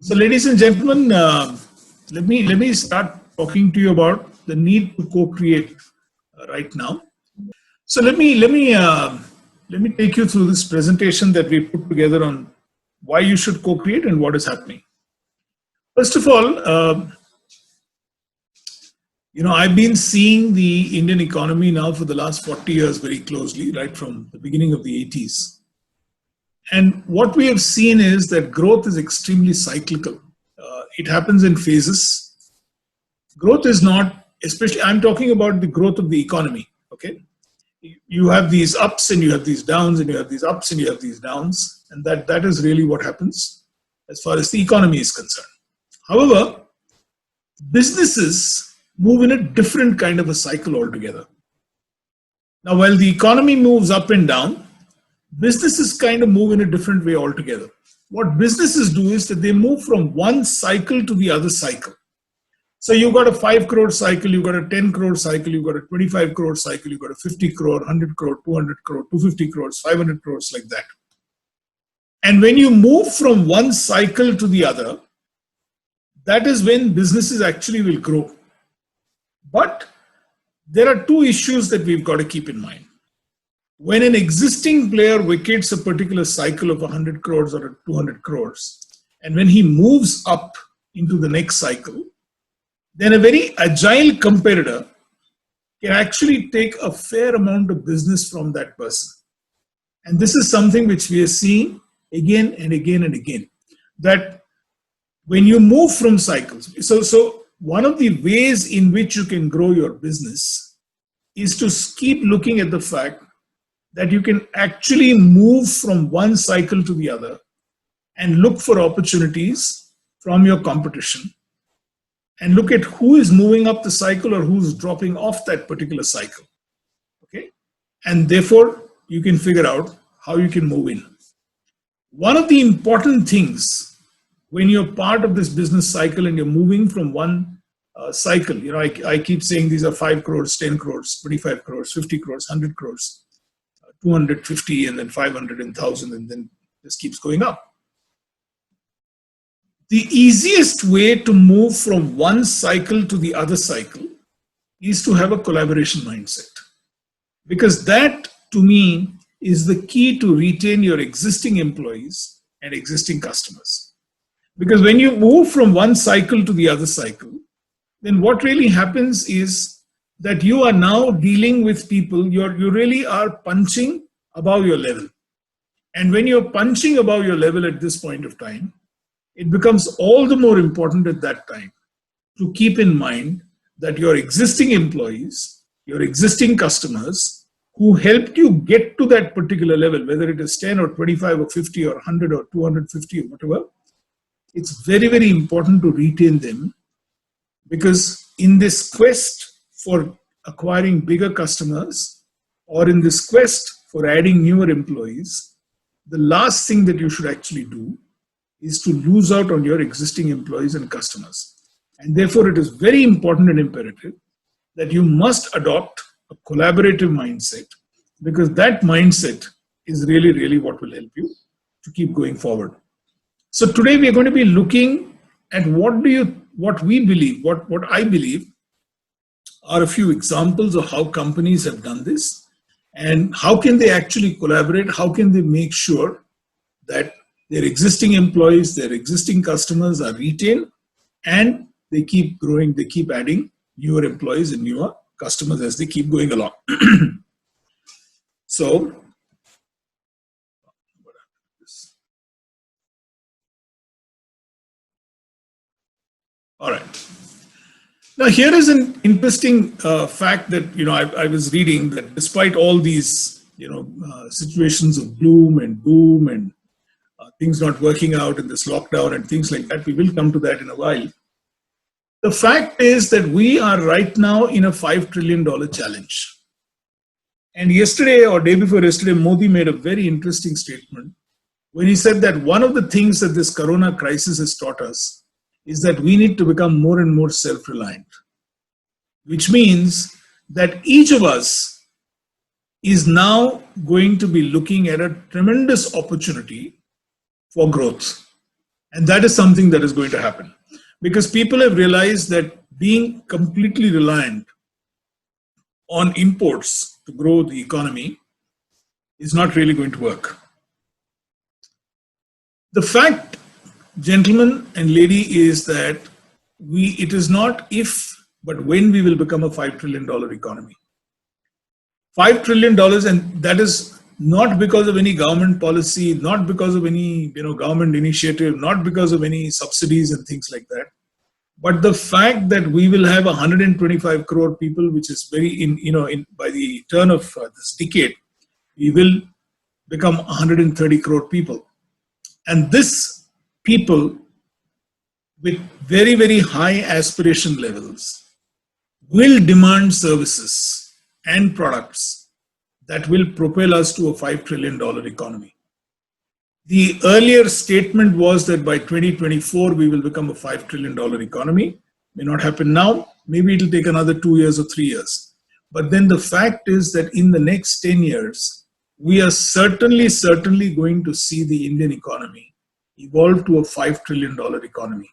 So, ladies and gentlemen, let me start talking to you about the need to co-create right now. So, let me take you through this presentation that we put together on why you should co-create and what is happening. First of all, I've been seeing the Indian economy now for the last 40 years very closely, right from the beginning of the 80s. And what we have seen is that growth is extremely cyclical. It happens in phases. Growth is not, especially, I'm talking about the growth of the economy, okay? You have these ups and you have these downs, and you have these ups and you have these downs. And that is really what happens as far as the economy is concerned. However, businesses move in a different kind of a cycle altogether. Now, while the economy moves up and down, businesses kind of move in a different way altogether. What businesses do is that they move from one cycle to the other cycle. So you've got a 5 crore cycle, you've got a 10 crore cycle, you've got a 25 crore cycle, you've got a 50 crore, 100 crore, 200 crore, 250 crores, 500 crores, like that. And when you move from one cycle to the other, that is when businesses actually will grow. But there are two issues that we've got to keep in mind. When an existing player vacates a particular cycle of 100 crores or 200 crores, and when he moves up into the next cycle, then a very agile competitor can actually take a fair amount of business from that person. And this is something which we are seeing again and again and again, that when you move from cycles, so one of the ways in which you can grow your business is to keep looking at the fact that you can actually move from one cycle to the other and look for opportunities from your competition and look at who is moving up the cycle or who's dropping off that particular cycle. Okay? And therefore, you can figure out how you can move in. One of the important things when you're part of this business cycle and you're moving from one cycle, I keep saying these are 5 crores, 10 crores, 25 crores, 50 crores, 100 crores. 250 and then 500 and 1,000, and then this keeps going up. The easiest way to move from one cycle to the other cycle is to have a collaboration mindset. Because that, to me, is the key to retain your existing employees and existing customers. Because when you move from one cycle to the other cycle, then what really happens is that you are now dealing with people, you really are punching above your level. And when you're punching above your level at this point of time, it becomes all the more important at that time to keep in mind that your existing employees, your existing customers who helped you get to that particular level, whether it is 10 or 25 or 50 or 100 or 250 or whatever, it's very, very important to retain them, because in this quest for acquiring bigger customers, or in this quest for adding newer employees, the last thing that you should actually do is to lose out on your existing employees and customers. And therefore, it is very important and imperative that you must adopt a collaborative mindset, because that mindset is really, really what will help you to keep going forward. So today we are going to be looking at what I believe are a few examples of how companies have done this and how can they actually collaborate, how can they make sure that their existing employees, their existing customers are retained and they keep growing, they keep adding newer employees and newer customers as they keep going along. So, all right. Now, here is an interesting fact that I was reading, that despite all these situations of gloom and doom and things not working out in this lockdown and things like that, we will come to that in a while. The fact is that we are right now in a $5 trillion challenge. And yesterday or day before yesterday, Modi made a very interesting statement when he said that one of the things that this corona crisis has taught us is that we need to become more and more self-reliant, which means that each of us is now going to be looking at a tremendous opportunity for growth. And that is something that is going to happen because people have realized that being completely reliant on imports to grow the economy is not really going to work. The fact, gentlemen and lady, is that it is not if, but when we will become a $5 trillion economy. $5 trillion, and that is not because of any government policy, not because of any government initiative, not because of any subsidies and things like that, but the fact that we will have 125 crore people, which is by the turn of this decade, we will become 130 crore people. And this people with very, very high aspiration levels will demand services and products that will propel us to a $5 trillion economy. The earlier statement was that by 2024, we will become a $5 trillion economy. May not happen now. Maybe it'll take another 2 years or 3 years. But then the fact is that in the next 10 years, we are certainly going to see the Indian economy evolve to a $5 trillion economy.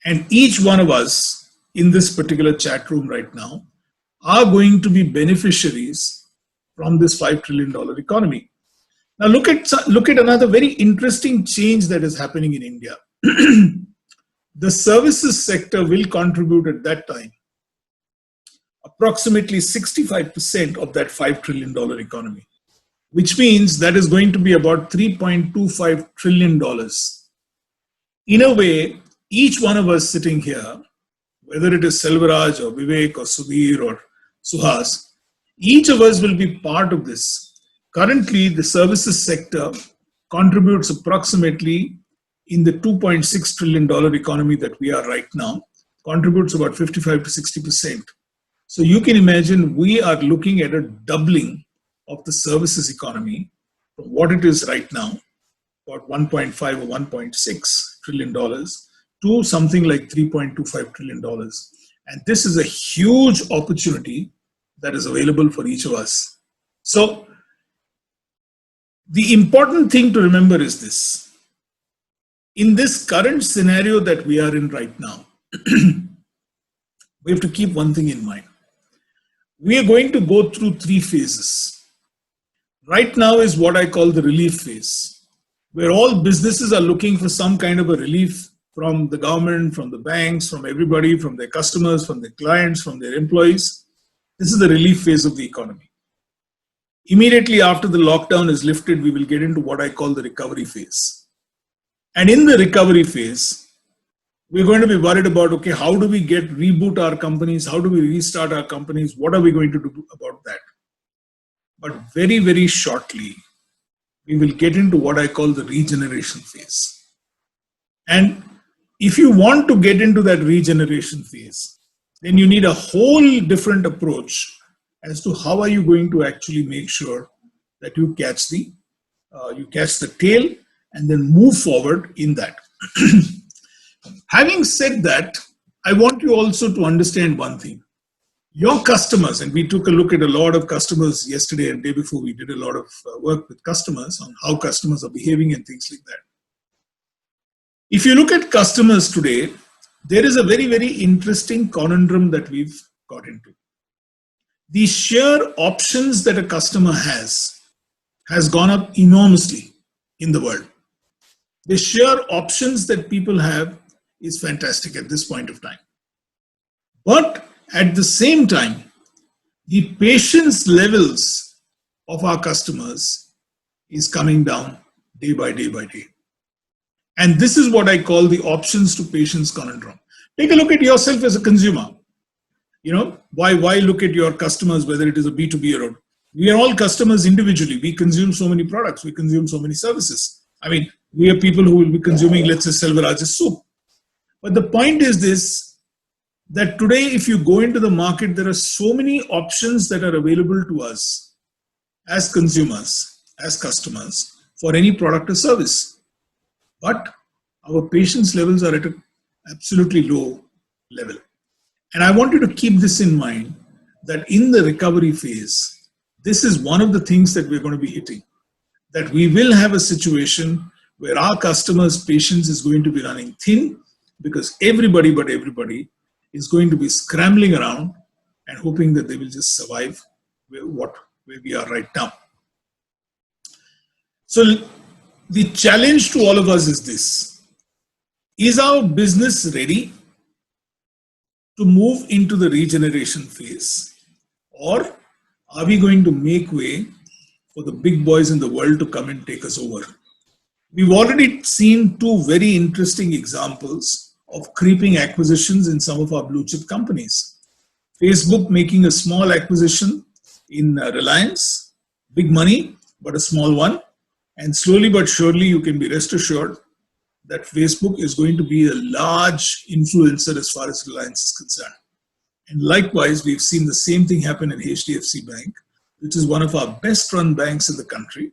And each one of us in this particular chat room right now are going to be beneficiaries from this $5 trillion economy. Now look at another very interesting change that is happening in India. The services sector will contribute at that time approximately 65% of that $5 trillion economy, which means that is going to be about $3.25 trillion. In a way, each one of us sitting here, whether it is Selvaraj or Vivek or Sudhir or Suhas, each of us will be part of this. Currently, the services sector contributes approximately, in the $2.6 trillion economy that we are right now, contributes about 55 to 60%. So you can imagine we are looking at a doubling of the services economy from what it is right now, about $1.5 or $1.6 trillion, to something like $3.25 trillion. And this is a huge opportunity that is available for each of us. So the important thing to remember is this. In this current scenario that we are in right now, we have to keep one thing in mind. We are going to go through 3 phases. Right now is what I call the relief phase, where all businesses are looking for some kind of a relief from the government, from the banks, from everybody, from their customers, from their clients, from their employees. This is the relief phase of the economy. Immediately after the lockdown is lifted, we will get into what I call the recovery phase. And in the recovery phase, we're going to be worried about, okay, how do we reboot our companies? How do we restart our companies? What are we going to do about that? But very, very shortly, we will get into what I call the regeneration phase. And if you want to get into that regeneration phase, then you need a whole different approach as to how are you going to actually make sure that you catch the tail and then move forward in that. Having said that, I want you also to understand one thing. Your customers, and we took a look at a lot of customers yesterday and day before, we did a lot of work with customers on how customers are behaving and things like that. If you look at customers today, there is a very, very interesting conundrum that we've got into. The sheer options that a customer has gone up enormously in the world. The sheer options that people have is fantastic at this point of time. But at the same time, the patience levels of our customers is coming down day by day by day. And this is what I call the options to patience conundrum. Take a look at yourself as a consumer. Why look at your customers, whether it is a B2B or we are all customers individually. We consume so many products. We consume so many services. I mean, we are people who will be consuming, let's say, Selvaraj's soup. But the point is this, that today, if you go into the market, there are so many options that are available to us as consumers, as customers, for any product or service. But our patience levels are at an absolutely low level. And I want you to keep this in mind, that in the recovery phase, this is one of the things that we're going to be hitting. That we will have a situation where our customers' patience is going to be running thin because everybody but everybody is going to be scrambling around and hoping that they will just survive where we are right now. So the challenge to all of us is this: is our business ready to move into the regeneration phase, or are we going to make way for the big boys in the world to come and take us over? We've already seen two very interesting examples of creeping acquisitions in some of our blue chip companies. Facebook making a small acquisition in Reliance, big money, but a small one. And slowly but surely, you can be rest assured that Facebook is going to be a large influencer as far as Reliance is concerned. And likewise, we've seen the same thing happen in HDFC Bank, which is one of our best run banks in the country.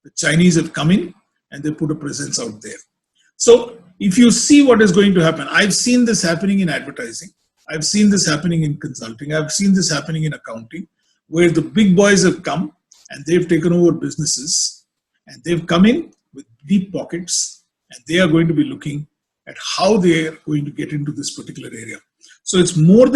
The Chinese have come in and they put a presence out there. So if you see what is going to happen, I've seen this happening in advertising. I've seen this happening in consulting. I've seen this happening in accounting, where the big boys have come and they've taken over businesses and they've come in with deep pockets and they are going to be looking at how they are going to get into this particular area. So it's more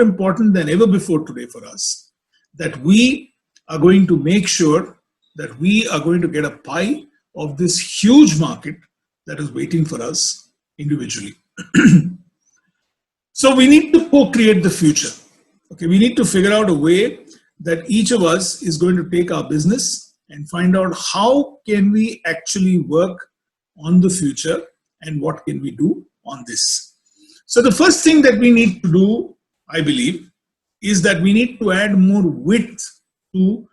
important than ever before today for us that we are going to make sure that we are going to get a pie of this huge market that is waiting for us individually. So we need to co-create the future. Okay, we need to figure out a way that each of us is going to take our business and find out how can we actually work on the future and what can we do on this. So the first thing that we need to do, I believe, is that we need to add more width to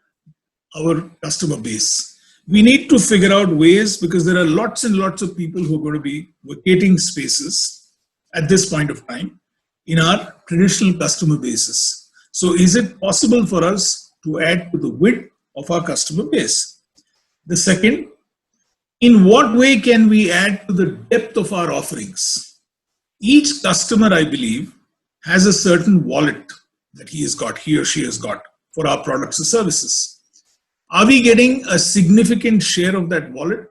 our customer base. We need to figure out ways, because there are lots and lots of people who are going to be vacating spaces at this point of time in our traditional customer bases. So is it possible for us to add to the width of our customer base? The second, in what way can we add to the depth of our offerings? Each customer, I believe, has a certain wallet that he or she has got for our products or services. Are we getting a significant share of that wallet,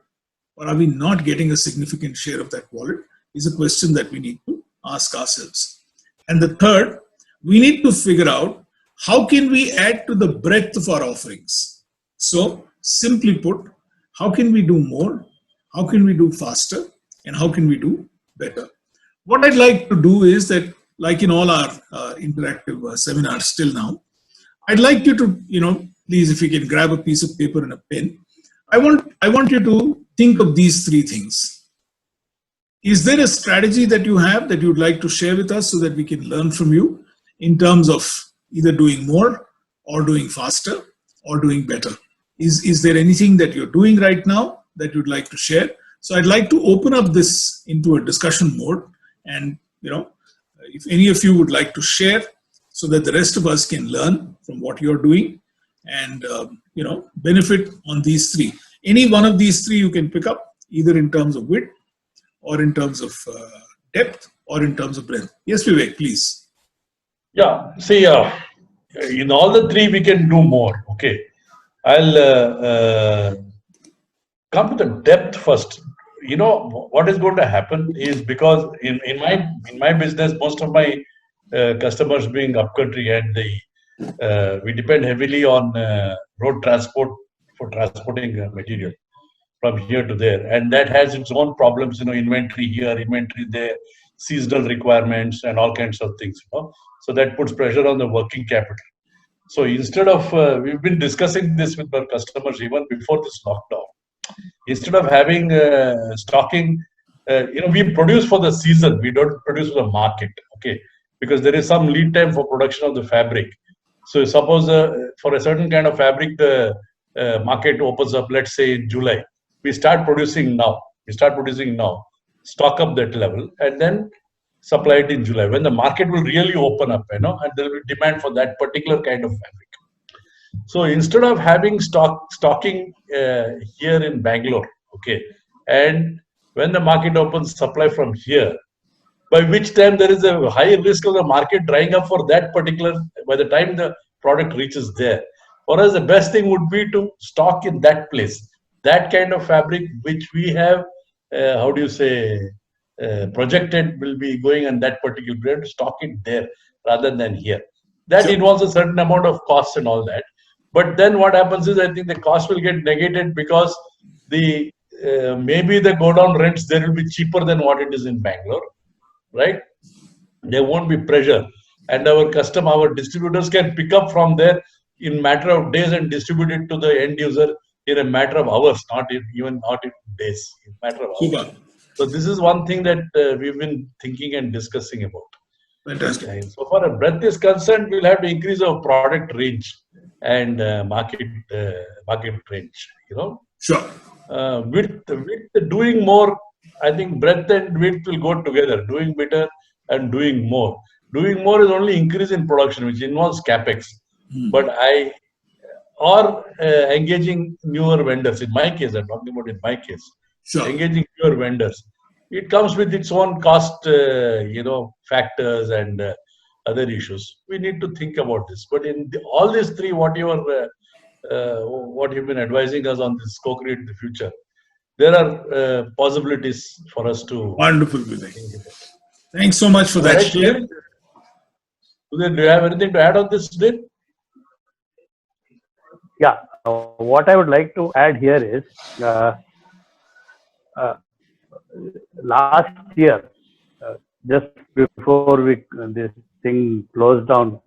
or are we not getting a significant share of that wallet, is a question that we need to ask ourselves. And the third, we need to figure out how can we add to the breadth of our offerings. So simply put, how can we do more, how can we do faster, and how can we do better? What I'd like to do is that, like in all our interactive seminars till now, I'd like you to, please, if you can grab a piece of paper and a pen, I want you to think of these three things. Is there a strategy that you have that you'd like to share with us so that we can learn from you in terms of either doing more or doing faster or doing better? Is there anything that you're doing right now that you'd like to share? So I'd like to open up this into a discussion mode, and if any of you would like to share so that the rest of us can learn from what you're doing and benefit on these three. Any one of these three you can pick up, either in terms of width or in terms of depth or in terms of breadth. Yes, Vivek, please. Yeah, see, in all the three we can do more. Okay, I'll come to the depth first. What is going to happen is, because in my business, most of my customers being upcountry, and we depend heavily on road transport for transporting material from here to there, and that has its own problems. Inventory here, inventory there, seasonal requirements, and all kinds of things. So that puts pressure on the working capital. So instead of we've been discussing this with our customers even before this lockdown. Instead of having stocking, we produce for the season. We don't produce for the market. Okay, because there is some lead time for production of the fabric. So suppose for a certain kind of fabric, the market opens up, let's say in July. We start producing now. Stock up that level, and then supply it in July, when the market will really open up, and there will be demand for that particular kind of fabric. So instead of having stocking here in Bangalore, okay, and when the market opens, supply from here, by which time there is a high risk of the market drying up for that particular, by the time the product reaches there. For us, the best thing would be to stock in that place. that kind of fabric which we have, how do you say, projected will be going on that particular period, stock it there rather than here. That Sure. involves a certain amount of cost and all that. But then what happens is, I think the cost will get negated because the maybe the go down rents there will be cheaper than what it is in Bangalore, right? There won't be pressure, and our distributors can pick up from there in matter of days and distribute it to the end user in a matter of hours, not in days, in matter of hours. Super. So this is one thing that we've been thinking and discussing about. Fantastic. And so far as breadth is concerned, we'll have to increase our product range and market range. Sure. With doing more, I think breadth and width will go together. Doing better and doing more. Doing more is only increase in production, which involves capex. But engaging newer vendors. In my case, I'm talking about in my case, Sure. engaging newer vendors. It comes with its own cost, factors and other issues. We need to think about this. But in all these three, what you've been advising us on this co-create the future, there are possibilities for us to. Wonderful, Vivek. Thanks so much for that. Right, Sudhir? Sudhir, do you have anything to add on this, Sudhir? Yeah, what I would like to add here is last year, just before this thing closed down.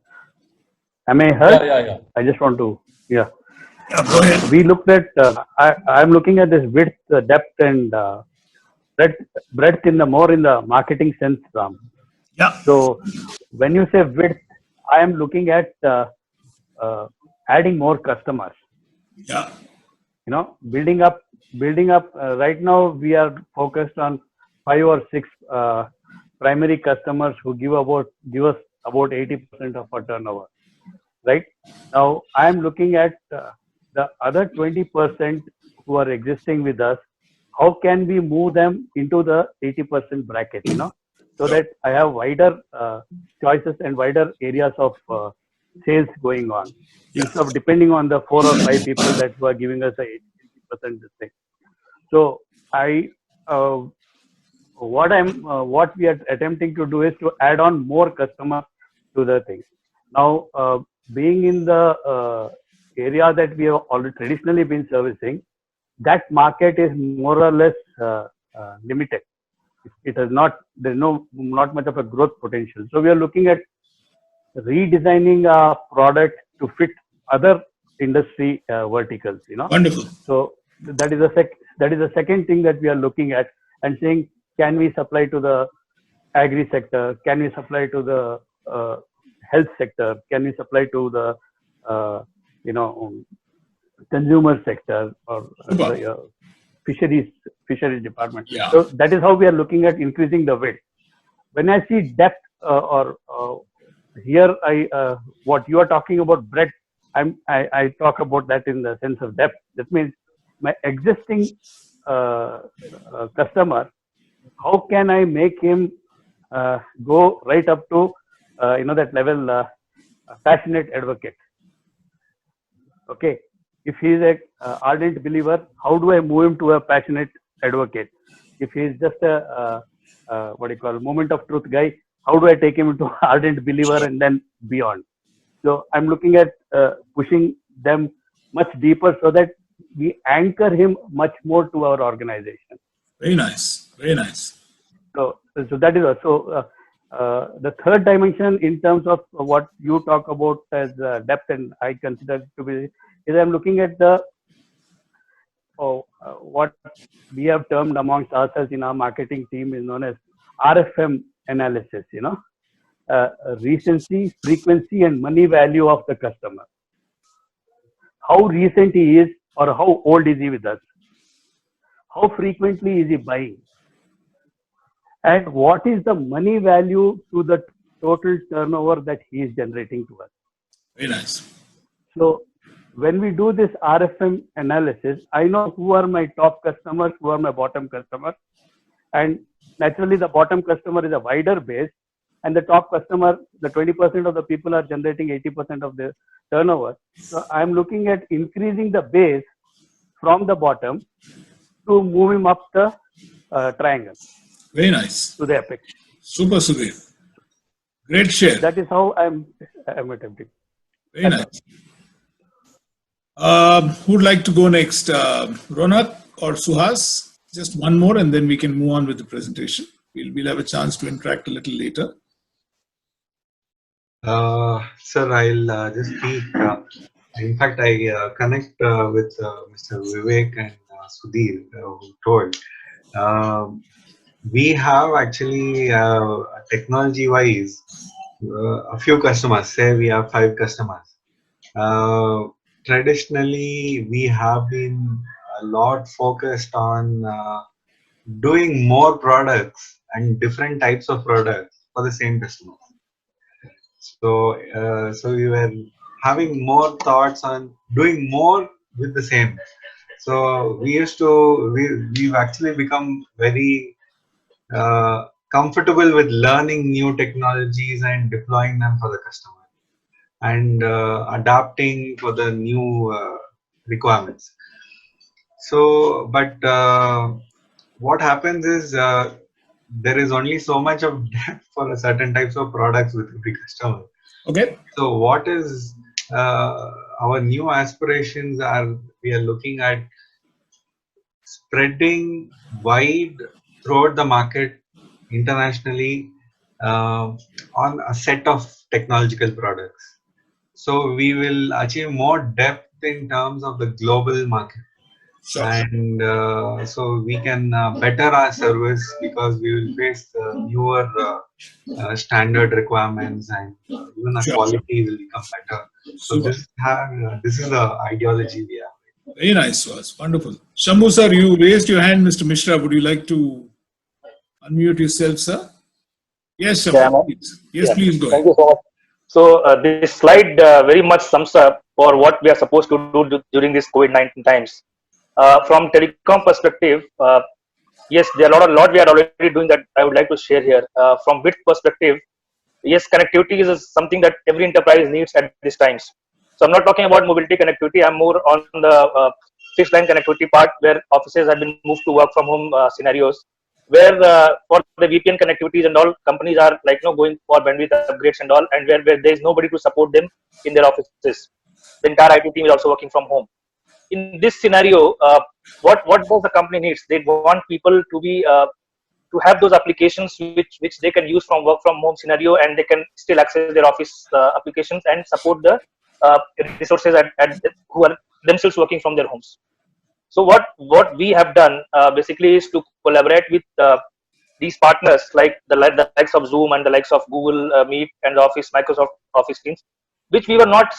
Am I heard? Yeah. I just want to, Yeah, go ahead. We looked at, I'm looking at this width, depth and breadth in the marketing sense. Yeah. So when you say width, I am looking at adding more customers. Yeah. Building up. Right now, we are focused on 5 or 6 primary customers who give us about 80% of our turnover. Right now, I am looking at the other 20% who are existing with us. How can we move them into the 80% bracket? So that I have wider choices and wider areas of sales going on, instead of depending on the 4 or 5 people that were giving us a 80% this thing. So what we are attempting to do is to add on more customers to the thing. Now, being in the area that we have already traditionally been servicing, that market is more or less limited. There's not much of a growth potential. So we are looking at redesigning our product to fit other industry verticals. Wonderful. So that is the second thing that we are looking at and saying, can we supply to the agri sector? Can we supply to the health sector? Can we supply to the consumer sector or fisheries department? Yeah. So that is how we are looking at increasing the width. When I see depth here, what you are talking about breadth, I talk about that in the sense of depth. That means my existing customer, how can I make him go right up to that level, passionate advocate? Okay, if he is a ardent believer, how do I move him to a passionate advocate? If he is just a moment of truth guy, how do I take him into ardent believer and then beyond? So I'm looking at pushing them much deeper so that we anchor him much more to our organization. Very nice. Very nice. So that is also the third dimension in terms of what you talk about as depth, and I consider it to be, is I'm looking at the what we have termed amongst ourselves in our marketing team is known as RFM analysis. Recency, frequency, and money value of the customer. How recent he is, or how old is he with us? How frequently is he buying? And what is the money value to the total turnover that he is generating to us? Very nice. So when we do this RFM analysis, I know who are my top customers, who are my bottom customers. And naturally, the bottom customer is a wider base, and the top customer, the 20% of the people are generating 80% of the turnover. So I'm looking at increasing the base from the bottom to move him up the triangle Very nice. to the apex. Super, Sudhir. Great share. That is how I'm attempting. Very nice. Who'd like to go next? Ronak or Suhas? Just one more and then we can move on with the presentation. We'll have a chance to interact a little later. Sir, I'll just speak. In fact, I connect with Mr. Vivek and Sudhir, who told. We have actually, technology-wise, a few customers. Say we have 5 customers. Traditionally, we have been a lot focused on doing more products and different types of products for the same customer. So we were having more thoughts on doing more with the same. So we've actually become very comfortable with learning new technologies and deploying them for the customer and adapting for the new requirements. So, but what happens is there is only so much of depth for a certain types of products with every customer. Okay. So what is our new aspirations are, we are looking at spreading wide throughout the market internationally on a set of technological products. So we will achieve more depth in terms of the global market. Sure. And so we can better our service because we will face newer standard requirements and even the Sure. quality will become better. So Super. this is the ideology we have. Very nice, Suhas. Wonderful. Shambhu sir, you raised your hand, Mr. Mishra. Would you like to unmute yourself, sir? Yes, Shambhu. Please. Yes, please go ahead. Thank you so much. So this slide very much sums up for what we are supposed to do during this COVID-19 times. From telecom perspective, yes, there are a lot we are already doing that I would like to share here. From width perspective, yes, connectivity is something that every enterprise needs at these times. So I'm not talking about mobility connectivity. I'm more on the fixed line connectivity part where offices have been moved to work from home scenarios, where for the VPN connectivities and all, companies are going for bandwidth upgrades and all, and where there is nobody to support them in their offices. The entire IT team is also working from home. In this scenario, what does the company needs? They want people to be to have those applications which they can use from work from home scenario, and they can still access their office applications and support the resources who are themselves working from their homes. So what we have done basically is to collaborate with these partners like the likes of Zoom and the likes of Google Meet and the Microsoft Office Teams, which we are not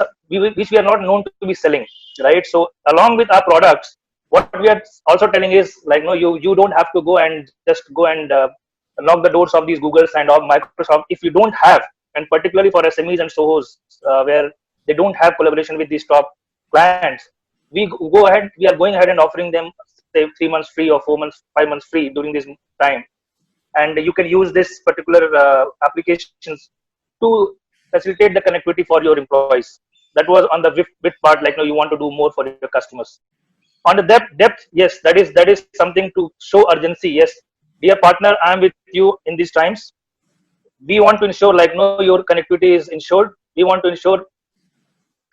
known to be selling, right? So along with our products, what we are also telling is you don't have to go and knock the doors of these Googles and of Microsoft if you don't have, and particularly for SMEs and SOHOs where they don't have collaboration with these top clients. We are going ahead and offering them say 3 months free or 4 months, 5 months free during this time, and you can use this particular applications to facilitate the connectivity for your employees. That was on the width part, you want to do more for your customers. On the depth, yes, that is something to show urgency. Yes, dear partner, I am with you in these times. We want to ensure your connectivity is ensured. We want to ensure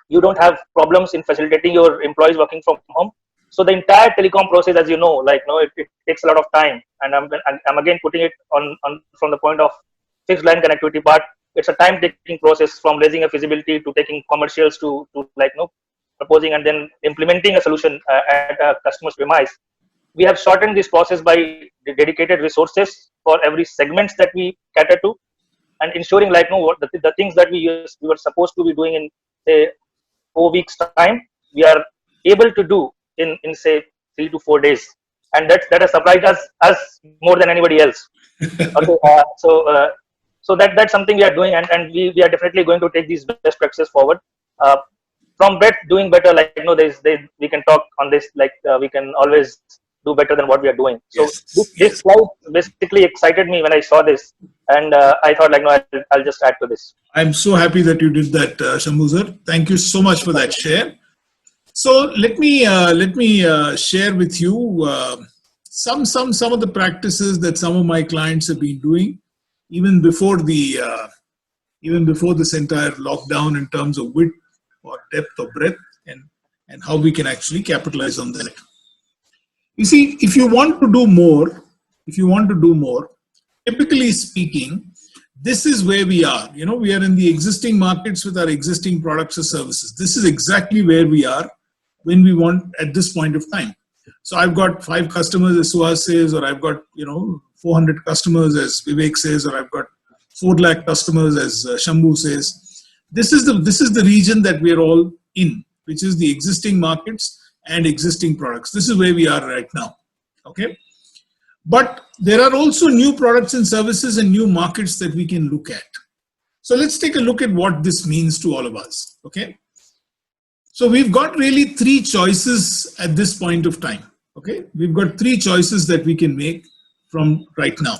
you don't have problems in facilitating your employees working from home. So the entire telecom process, as you know, it takes a lot of time, and I'm again putting it on from the point of fixed line connectivity part. It's a time-taking process from raising a feasibility to taking commercials to proposing and then implementing a solution at a customer's premise. We have shortened this process by dedicated resources for every segments that we cater to, and ensuring what the things that we were supposed to be doing in say 4 weeks time, we are able to do in say 3 to 4 days, and that has surprised us more than anybody else. Okay, so that's something we are doing, and we are definitely going to take these best practices forward. From doing better, we can talk on this, we can always do better than what we are doing. So Yes, this slide basically excited me when I saw this, and I thought I'll just add to this. I'm so happy that you did that, Shambhu sir. Thank you so much for that share. So let me share with you some of the practices that some of my clients have been doing even before this entire lockdown, in terms of width or depth or breadth, and how we can actually capitalize on that. You see, if you want to do more, typically speaking, this is where we are. You know, we are in the existing markets with our existing products or services. This is exactly where we are when we want at this point of time. So I've got 5 customers, as Suhas says, or I've got 400 customers, as Vivek says, or I've got 4 lakh customers, as Shambhu says. This is the region that we're all in, which is the existing markets and existing products. This is where we are right now. Okay. But there are also new products and services and new markets that we can look at. So let's take a look at what this means to all of us. Okay. So we've got really 3 choices at this point of time. Okay. We've got 3 choices that we can make from right now.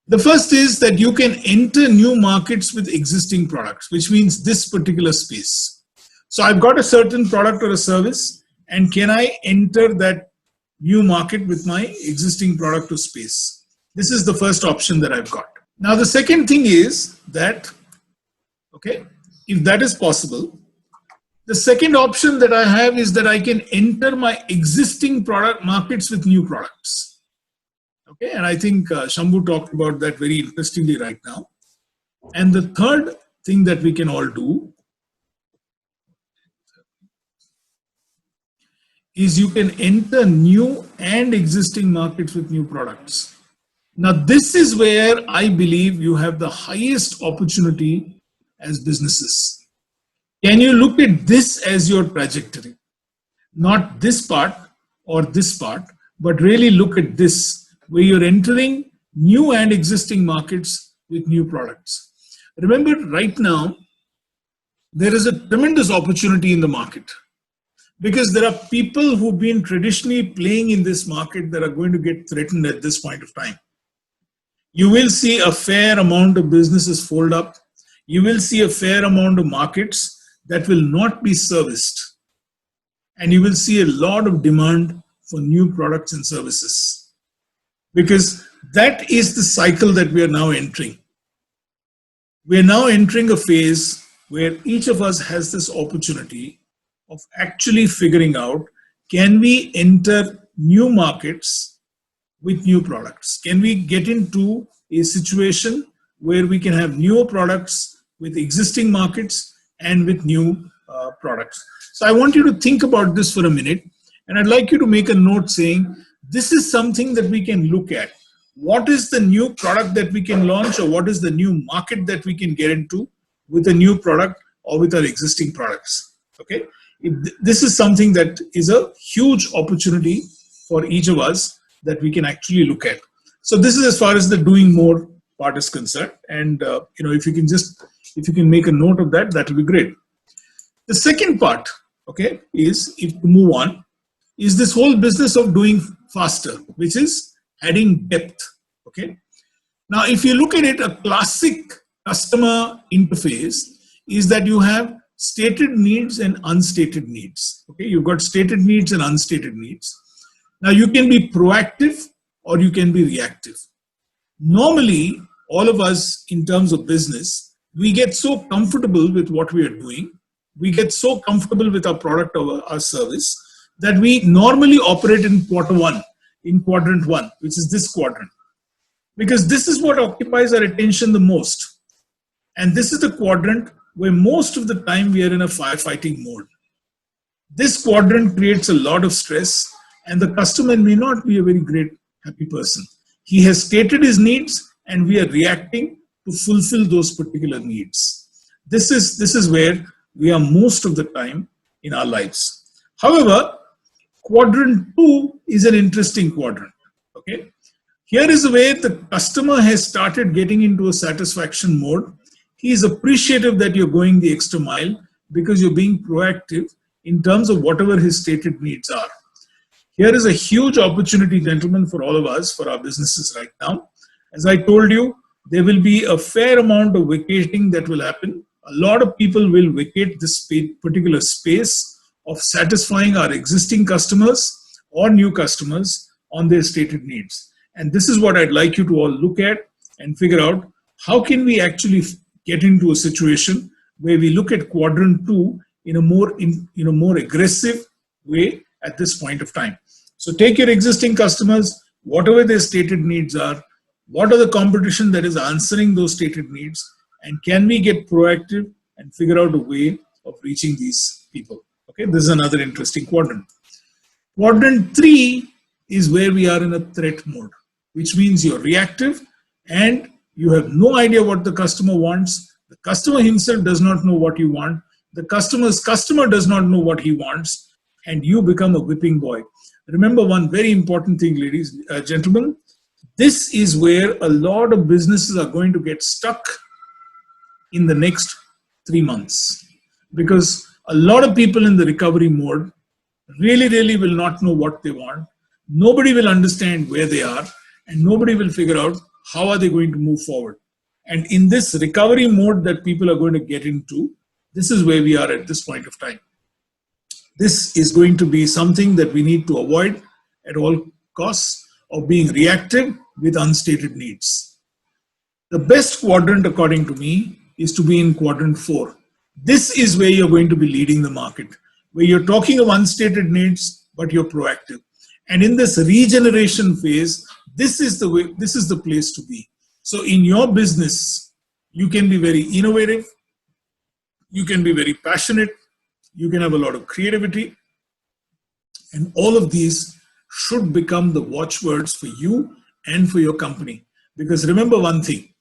The first is that you can enter new markets with existing products, which means this particular space. So I've got a certain product or a service, and can I enter that new market with my existing product or space? This is the first option that I've got. Now, the second thing is that, okay, if that is possible, the second option that I have is that I can enter my existing product markets with new products. Okay, and I think Shambhu talked about that very interestingly right now. And the third thing that we can all do is you can enter new and existing markets with new products. Now, this is where I believe you have the highest opportunity as businesses. Can you look at this as your trajectory? Not this part or this part, but really look at this, where you're entering new and existing markets with new products. Remember, right now, there is a tremendous opportunity in the market, because there are people who've been traditionally playing in this market that are going to get threatened at this point of time. You will see a fair amount of businesses fold up. You will see a fair amount of markets that will not be serviced. And you will see a lot of demand for new products and services, because that is the cycle that we are now entering. We are now entering a phase where each of us has this opportunity of actually figuring out, can we enter new markets with new products? Can we get into a situation where we can have newer products with existing markets and with new products? So I want you to think about this for a minute, and I'd like you to make a note saying, this is something that we can look at. What is the new product that we can launch, or what is the new market that we can get into with a new product or with our existing products? Okay. This is something that is a huge opportunity for each of us that we can actually look at. So this is as far as the doing more part is concerned. And if you can make a note of that, that will be great. The second part, okay, is, if to move on, is this whole business of doing faster, which is adding depth. Okay. Now, if you look at it, a classic customer interface is that you have stated needs and unstated needs. Okay. You've got stated needs and unstated needs. Now, you can be proactive or you can be reactive. Normally, all of us in terms of business, we get so comfortable with what we are doing. We get so comfortable with our product or our service that we normally operate in quadrant one, which is this quadrant, because this is what occupies our attention the most. And this is the quadrant where most of the time we are in a firefighting mode. This quadrant creates a lot of stress, and the customer may not be a very great, happy person. He has stated his needs, and we are reacting to fulfill those particular needs. This is where we are most of the time in our lives. However, quadrant 2 is an interesting quadrant. Okay, here is where the customer has started getting into a satisfaction mode. He is appreciative that you're going the extra mile because you're being proactive in terms of whatever his stated needs are. Here is a huge opportunity, gentlemen, for all of us, for our businesses right now. As I told you, there will be a fair amount of vacating that will happen. A lot of people will vacate this particular space of satisfying our existing customers or new customers on their stated needs. And this is what I'd like you to all look at and figure out how can we actually get into a situation where we look at quadrant 2 in a more aggressive way at this point of time. So take your existing customers, whatever their stated needs are, what are the competition that is answering those stated needs, and can we get proactive and figure out a way of reaching these people. Okay, this is another interesting quadrant. Quadrant 3 is where we are in a threat mode, which means you're reactive and you have no idea what the customer wants. The customer himself does not know what you want. The customer's customer does not know what he wants, and you become a whipping boy. Remember one very important thing, ladies, gentlemen, this is where a lot of businesses are going to get stuck in the next 3 months, because a lot of people in the recovery mode really will not know what they want. Nobody will understand where they are, and nobody will figure out how are they going to move forward. And in this recovery mode that people are going to get into, this is where we are at this point of time. This is going to be something that we need to avoid at all costs, of being reactive with unstated needs. The best quadrant, according to me, is to be in quadrant 4. This is where you're going to be leading the market, where you're talking of unstated needs, but you're proactive. And in this regeneration phase, this is the way, this is the place to be. So in your business, you can be very innovative, you can be very passionate, you can have a lot of creativity, and all of these should become the watchwords for you and for your company. Because remember one thing,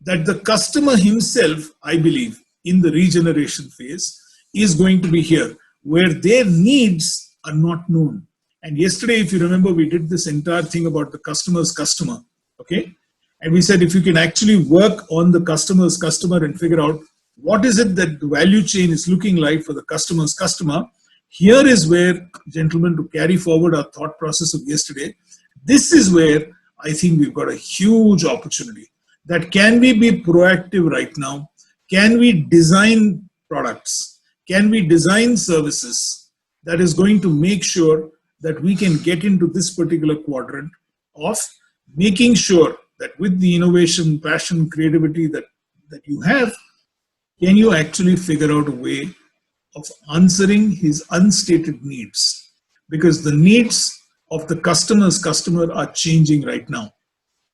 that the customer himself, I believe, in the regeneration phase, is going to be here, where their needs are not known. And yesterday, if you remember, we did this entire thing about the customer's customer, okay? And we said if you can actually work on the customer's customer and figure out what is it that the value chain is looking like for the customer's customer, here is where, gentlemen, to carry forward our thought process of yesterday, this is where I think we've got a huge opportunity. That can we be proactive right now? Can we design products? Can we design services that is going to make sure that we can get into this particular quadrant of making sure that with the innovation, passion, creativity that you have, can you actually figure out a way of answering his unstated needs? Because the needs of the customer's customer are changing right now.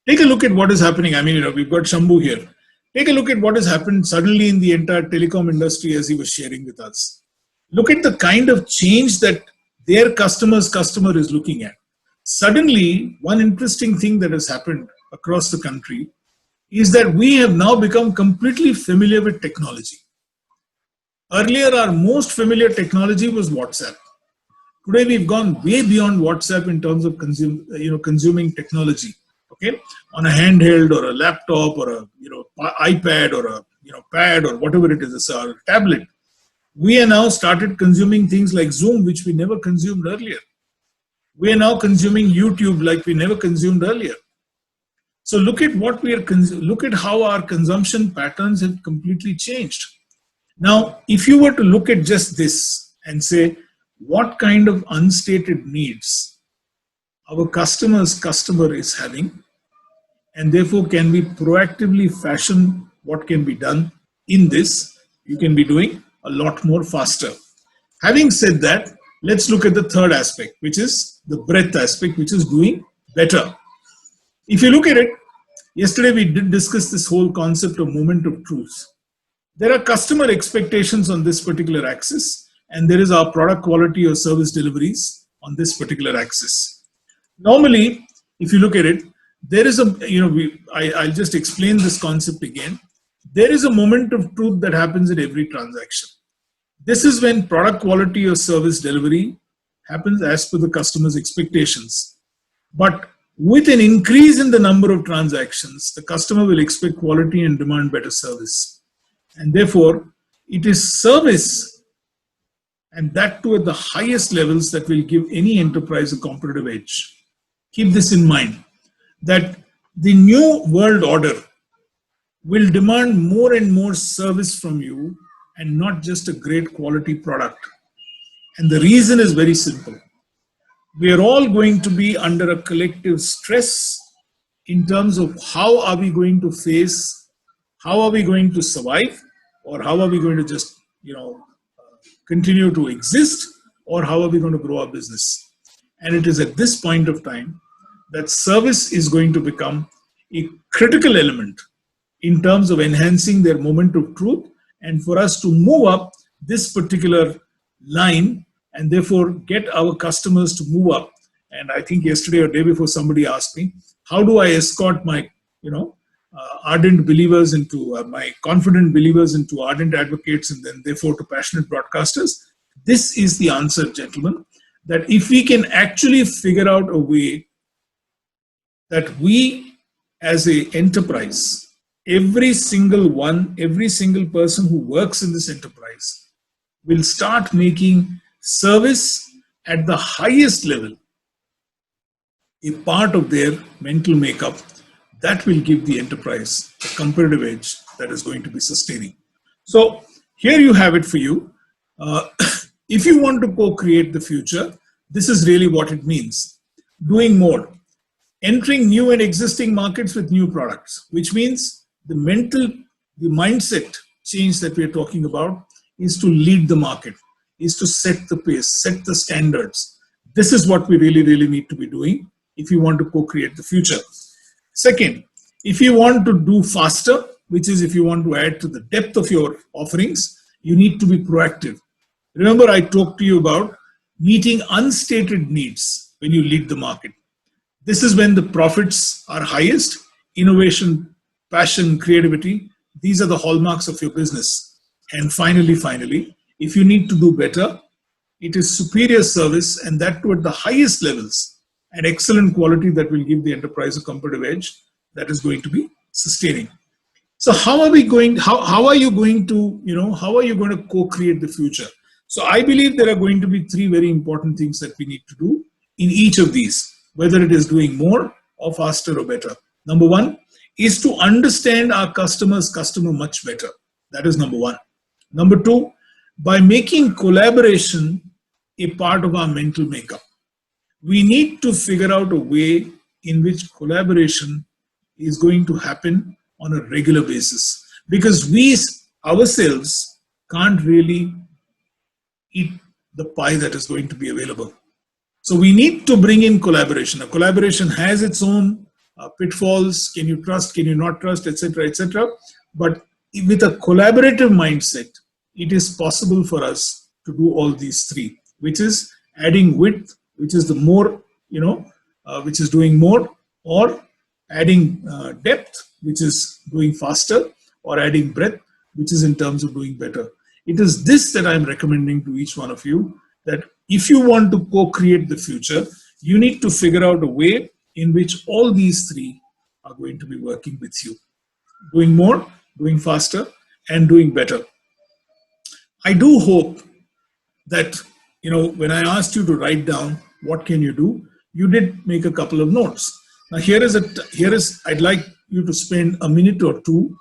Take a look at what is happening. I mean, we've got Shambhu here. Take a look at what has happened suddenly in the entire telecom industry as he was sharing with us. Look at the kind of change that their customer's customer is looking at. Suddenly, one interesting thing that has happened across the country is that we have now become completely familiar with technology. Earlier, our most familiar technology was WhatsApp. Today, we've gone way beyond WhatsApp in terms of consuming technology. Okay, on a handheld or a laptop or a iPad or a pad or whatever it is, a tablet. We are now started consuming things like Zoom, which we never consumed earlier. We are now consuming YouTube like we never consumed earlier. So look at what we are look at how our consumption patterns have completely changed. Now, if you were to look at just this and say, what kind of unstated needs our customer's customer is having, and therefore can we proactively fashion what can be done in this, you can be doing a lot more faster. Having said that, let's look at the third aspect, which is the breadth aspect, which is doing better. If you look at it, yesterday we did discuss this whole concept of moment of truth. There are customer expectations on this particular axis, and there is our product quality or service deliveries on this particular axis. Normally, if you look at it, there is a, I'll just explain this concept again. There is a moment of truth that happens in every transaction. This is when product quality or service delivery happens as per the customer's expectations. But with an increase in the number of transactions, the customer will expect quality and demand better service. And therefore, it is service, and that too at the highest levels, that will give any enterprise a competitive edge. Keep this in mind, that the new world order will demand more and more service from you and not just a great quality product. And the reason is very simple. We are all going to be under a collective stress in terms of how are we going to face, how are we going to survive, or how are we going to just, continue to exist, or how are we going to grow our business. And it is at this point of time that service is going to become a critical element in terms of enhancing their moment of truth, and for us to move up this particular line and therefore get our customers to move up. And I think yesterday or day before somebody asked me, how do I escort my ardent believers into my confident believers into ardent advocates and then therefore to passionate broadcasters? This is the answer, gentlemen, that if we can actually figure out a way that we as a enterprise, every single person who works in this enterprise will start making service at the highest level a part of their mental makeup, that will give the enterprise a competitive edge that is going to be sustaining. So here you have it for you. If you want to co-create the future, this is really what it means. Doing more. Entering new and existing markets with new products, which means the mindset change that we're talking about is to lead the market, is to set the pace, set the standards. This is what we really, really need to be doing if you want to co-create the future. Second, if you want to do faster, which is if you want to add to the depth of your offerings, you need to be proactive. Remember, I talked to you about meeting unstated needs when you lead the market. This is when the profits are highest. Innovation, passion, creativity, these are the hallmarks of your business. And finally, if you need to do better, it is superior service, and that too at the highest levels, and excellent quality that will give the enterprise a competitive edge that is going to be sustaining. So how are you going to co-create the future? So I believe there are going to be three very important things that we need to do in each of these, whether it is doing more or faster or better. Number one is to understand our customer much better. That is number one. Number two, by making collaboration a part of our mental makeup, we need to figure out a way in which collaboration is going to happen on a regular basis, because we ourselves can't really eat the pie that is going to be available. So we need to bring in collaboration. A collaboration has its own pitfalls. Can you trust? Can you not trust? Etc. etc. But with a collaborative mindset, it is possible for us to do all these three, which is adding width, which is the more, which is doing more, or adding depth, which is doing faster, or adding breadth, which is in terms of doing better. It is this that I'm recommending to each one of you, that if you want to co-create the future, you need to figure out a way in which all these three are going to be working with you. Doing more, doing faster, and doing better. I do hope that, when I asked you to write down what can you do, you did make a couple of notes. Now I'd like you to spend a minute or two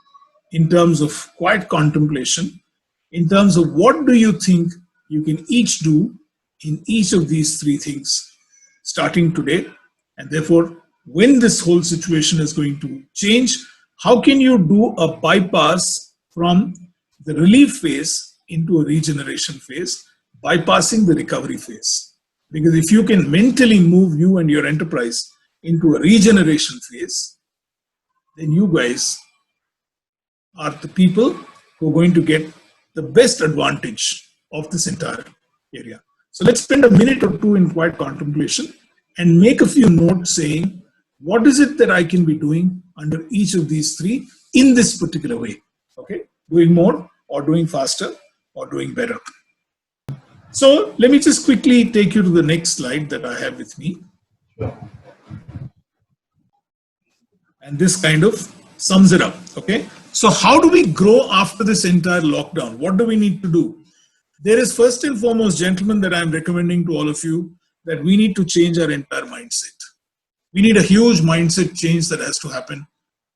in terms of quiet contemplation, in terms of what do you think you can each do in each of these three things starting today. And therefore, when this whole situation is going to change, how can you do a bypass from the relief phase into a regeneration phase, bypassing the recovery phase? Because if you can mentally move you and your enterprise into a regeneration phase, then you guys are the people who are going to get the best advantage of this entire area. So let's spend a minute or two in quiet contemplation and make a few notes saying, what is it that I can be doing under each of these three in this particular way? Okay, doing more or doing faster or doing better. So let me just quickly take you to the next slide that I have with me. And this kind of sums it up. Okay, so how do we grow after this entire lockdown? What do we need to do? There is first and foremost, gentlemen, that I'm recommending to all of you, that we need to change our entire mindset. We need a huge mindset change that has to happen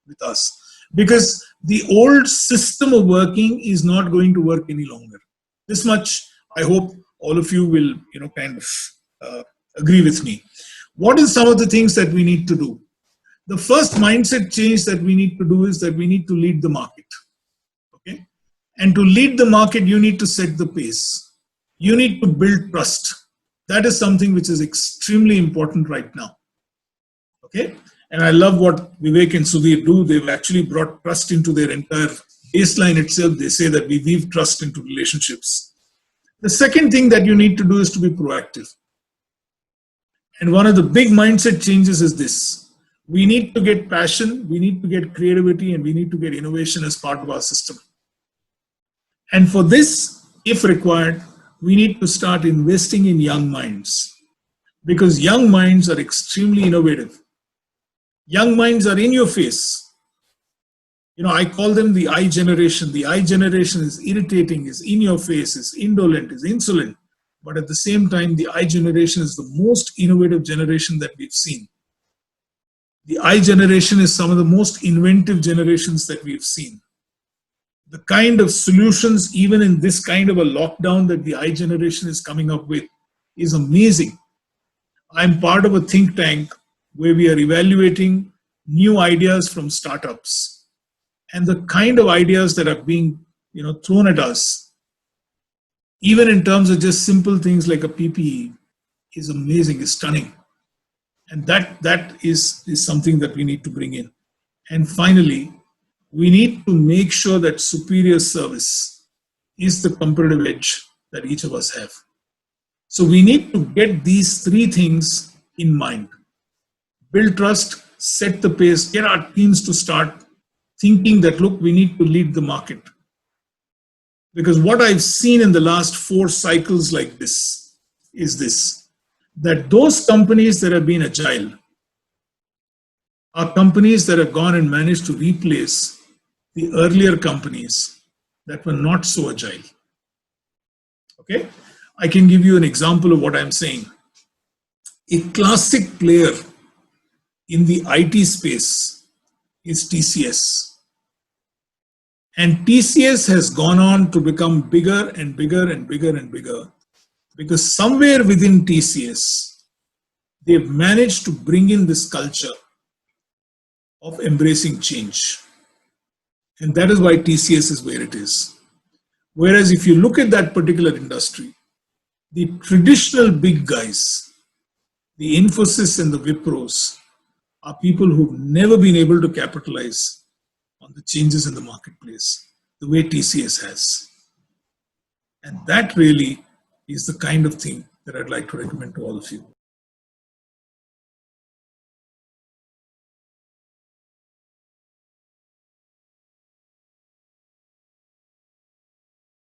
with us, because the old system of working is not going to work any longer. This much, I hope all of you will, kind of agree with me. What are some of the things that we need to do? The first mindset change that we need to do is that we need to lead the market. Okay? And to lead the market, you need to set the pace. You need to build trust. That is something which is extremely important right now. Okay? And I love what Vivek and Sudhir do. They've actually brought trust into their entire baseline itself. They say that we weave trust into relationships. The second thing that you need to do is to be proactive. And one of the big mindset changes is this. We need to get passion, we need to get creativity, and we need to get innovation as part of our system. And for this, if required, we need to start investing in young minds, because young minds are extremely innovative. Young minds are in your face. I call them the I generation. The I generation is irritating, is in your face, is indolent, is insolent. But at the same time, the I generation is the most innovative generation that we've seen. The I generation is some of the most inventive generations that we've seen. The kind of solutions, even in this kind of a lockdown, that the I generation is coming up with is amazing. I'm part of a think tank where we are evaluating new ideas from startups. And the kind of ideas that are being thrown at us, even in terms of just simple things like a PPE, is amazing, is stunning. And that is something that we need to bring in. And finally, we need to make sure that superior service is the competitive edge that each of us have. So we need to get these three things in mind. Build trust, set the pace, get our teams to start thinking that, look, we need to lead the market. Because what I've seen in the last 4 cycles like this is this, that those companies that have been agile are companies that have gone and managed to replace the earlier companies that were not so agile. Okay? I can give you an example of what I'm saying. A classic player in the IT space is TCS. And TCS has gone on to become bigger and bigger and bigger and bigger, because somewhere within TCS, they've managed to bring in this culture of embracing change. And that is why TCS is where it is. Whereas if you look at that particular industry, the traditional big guys, the Infosys and the Wipros, are people who've never been able to capitalize on the changes in the marketplace the way TCS has. And that really is the kind of thing that I'd like to recommend to all of you.